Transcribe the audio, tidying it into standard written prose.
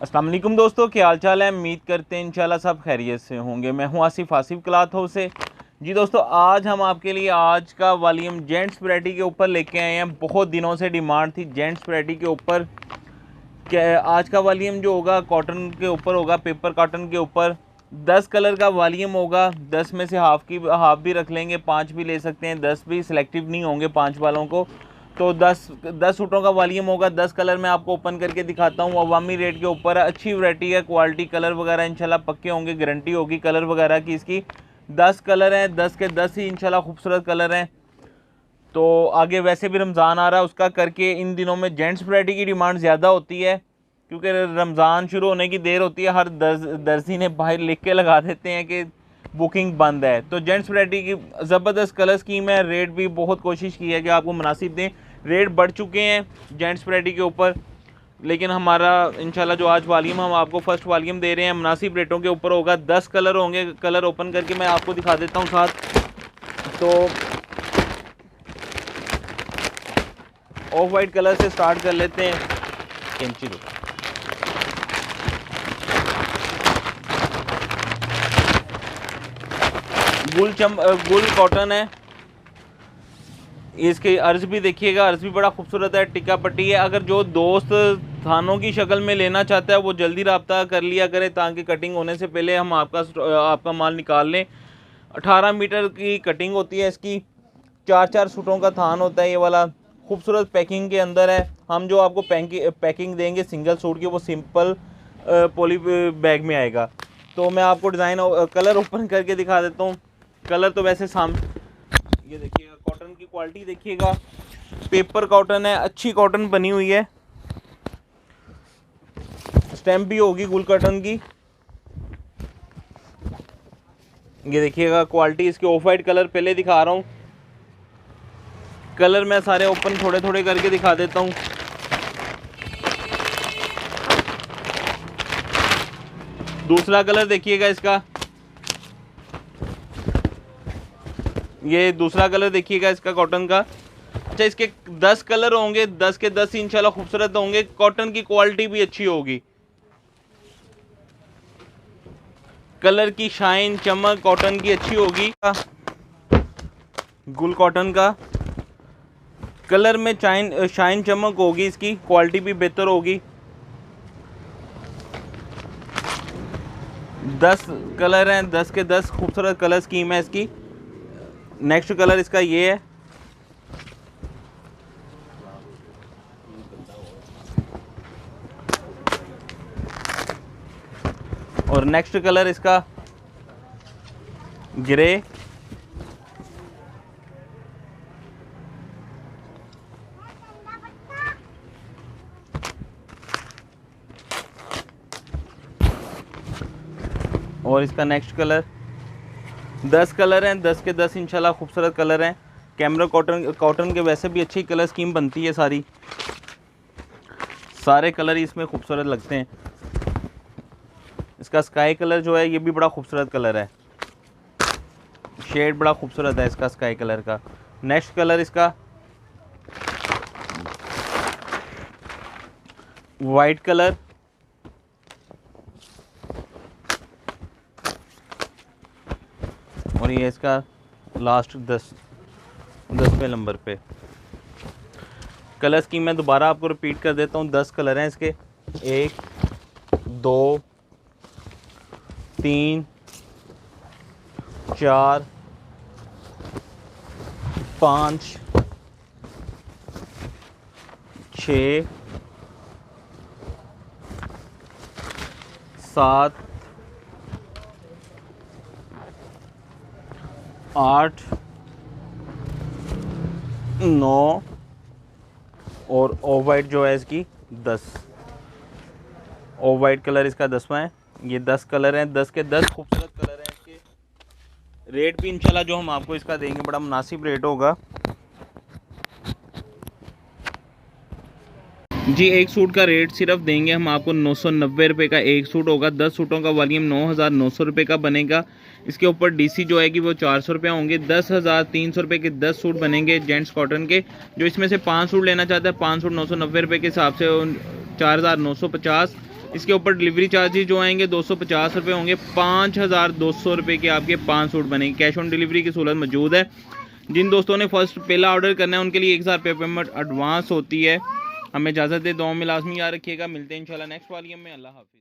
अस्सलाम वालेकुम दोस्तों, क्या हाल चाल है। उम्मीद करते हैं इंशाल्लाह सब खैरियत से होंगे। मैं हूं आसिफ क्लॉथ हाउस से। जी दोस्तों, आज हम आपके लिए आज का वॉल्यूम जेंट्स वैरायटी के ऊपर लेके आए हैं। बहुत दिनों से डिमांड थी जेंट्स वैरायटी के ऊपर। क्या आज का वॉल्यूम जो होगा कॉटन के ऊपर होगा, पेपर कॉटन के ऊपर। 10 कलर का वॉल्यूम होगा। 10 में से हाफ भी रख लेंगे, 5 भी ले सकते हैं, 10 भी सिलेक्टिव नहीं होंगे 5 वालों को। तो 10 सूटों का वॉल्यूम होगा। 10 कलर मैं आपको ओपन करके दिखाता हूँ। अवामी रेट के ऊपर है, अच्छी वैरायटी है, क्वालिटी कलर वगैरह इंशाल्लाह पक्के होंगे, गारंटी होगी कलर वगैरह की इसकी। 10 कलर हैं, 10 के 10 ही इंशाल्लाह खूबसूरत कलर हैं। तो आगे वैसे भी रमज़ान आ रहा है, उसका करके इन दिनों में जेंट्स वैरायटी की डिमांड ज़्यादा होती है, क्योंकि रमज़ान शुरू होने की देर होती है। हर दर्जी ने बाहर लिख के लगा देते हैं कि बुकिंग बंद है। तो जेंट्स वैरायटी की ज़बरदस्त कलर स्कीम है। रेट भी बहुत कोशिश की है कि आपको मुनासिब दें। रेट बढ़ चुके हैं जेंट्स वैरायटी के ऊपर, लेकिन हमारा इंशाल्लाह जो आज वॉल्यूम हम आपको फर्स्ट वॉल्यूम दे रहे हैं मुनासिब रेटों के ऊपर होगा। 10 कलर होंगे। कलर ओपन करके मैं आपको दिखा देता हूँ साथ। तो ऑफ वाइट कलर से स्टार्ट कर लेते हैं। कैंची दो। गुल कॉटन है। इसके अर्ज भी देखिएगा, अर्ज भी बड़ा खूबसूरत है, टिक्का पट्टी है। अगर जो दोस्त थानों की शक्ल में लेना चाहता है वो जल्दी रब्ता कर लिया करे, ताकि कटिंग होने से पहले हम आपका माल निकाल लें। 18 मीटर की कटिंग होती है इसकी। 4 सूटों का थान होता है ये वाला। खूबसूरत पैकिंग के अंदर है। हम जो आपको पैकिंग देंगे सिंगल सूट की, वो सिंपल पॉली बैग में आएगा। तो मैं आपको डिज़ाइन कलर ओपन करके दिखा देता हूँ। कलर तो वैसे ये देखिएगा, कॉटन की क्वालिटी देखिएगा। पेपर कॉटन है, अच्छी कॉटन बनी हुई है। स्टैम्प भी होगी गुल कॉटन की। ये देखिएगा क्वालिटी इसके। ऑफ वाइट कलर पहले दिखा रहा हूँ। कलर मैं सारे ओपन थोड़े थोड़े करके दिखा देता हूँ। दूसरा कलर देखिएगा इसका। ये दूसरा कलर देखिएगा इसका कॉटन का। अच्छा, इसके 10 कलर होंगे, 10 के 10 इंशाल्लाह खूबसूरत होंगे। कॉटन की क्वालिटी भी अच्छी होगी। कलर की शाइन चमक कॉटन की अच्छी होगी। गुल कॉटन का कलर में शाइन चमक होगी, इसकी क्वालिटी भी बेहतर होगी। 10 कलर हैं, 10 के 10 खूबसूरत कलर स्कीम है इसकी। नेक्स्ट कलर इसका ये है। और नेक्स्ट कलर इसका ग्रे। और इसका नेक्स्ट कलर। 10 कलर हैं, 10 के 10 इंशाल्लाह खूबसूरत कलर हैं। कैमरा कॉटन के वैसे भी अच्छी कलर स्कीम बनती है सारी। सारे कलर ही इसमें खूबसूरत लगते हैं। इसका स्काई कलर जो है ये भी बड़ा खूबसूरत कलर है। शेड बड़ा खूबसूरत है इसका स्काई कलर का। नेक्स्ट कलर इसका वाइट कलर। और ये इसका लास्ट 10वें नंबर पे कलर स्कीम। मैं दोबारा आपको रिपीट कर देता हूँ। 10 कलर हैं इसके। 1 2 3 4 5 6 7 8 9 और ऑफ वाइट जो है इसकी 10। ऑफ वाइट कलर इसका 10वां है। ये 10 कलर हैं, 10 के 10 खूबसूरत कलर हैं इसके। रेट भी इंशाल्लाह जो हम आपको इसका देंगे बड़ा मुनासिब रेट होगा। जी, एक सूट का रेट सिर्फ देंगे हम आपको 990 रुपये का एक सूट होगा। 10 सूटों का वॉल्यूम 9,900 रुपये का बनेगा। इसके ऊपर डीसी जो है कि वो 400 रुपये होंगे। 10,300 रुपये के 10 सूट बनेंगे जेंट्स कॉटन के। जो इसमें से 5 सूट लेना चाहता है, 5 सूट 990 रुपये के हिसाब से 4,950। इसके ऊपर डिलीवरी चार्जेस जो आएंगे 250 रुपये होंगे। 5200 रुपये के आपके 5 सूट बनेंगे। कैश ऑन डिलीवरी की सहूलत मौजूद है। जिन दोस्तों ने फर्स्ट पहला ऑर्डर करना है उनके लिए 1000 रुपये पेमेंट एडवांस होती है। हमें इजाज़त दे, दुआ में लाजमी याद रखिएगा। मिलते हैं इंशाल्लाह नेक्स्ट वॉल्यूम में। अल्लाह हाफिज़।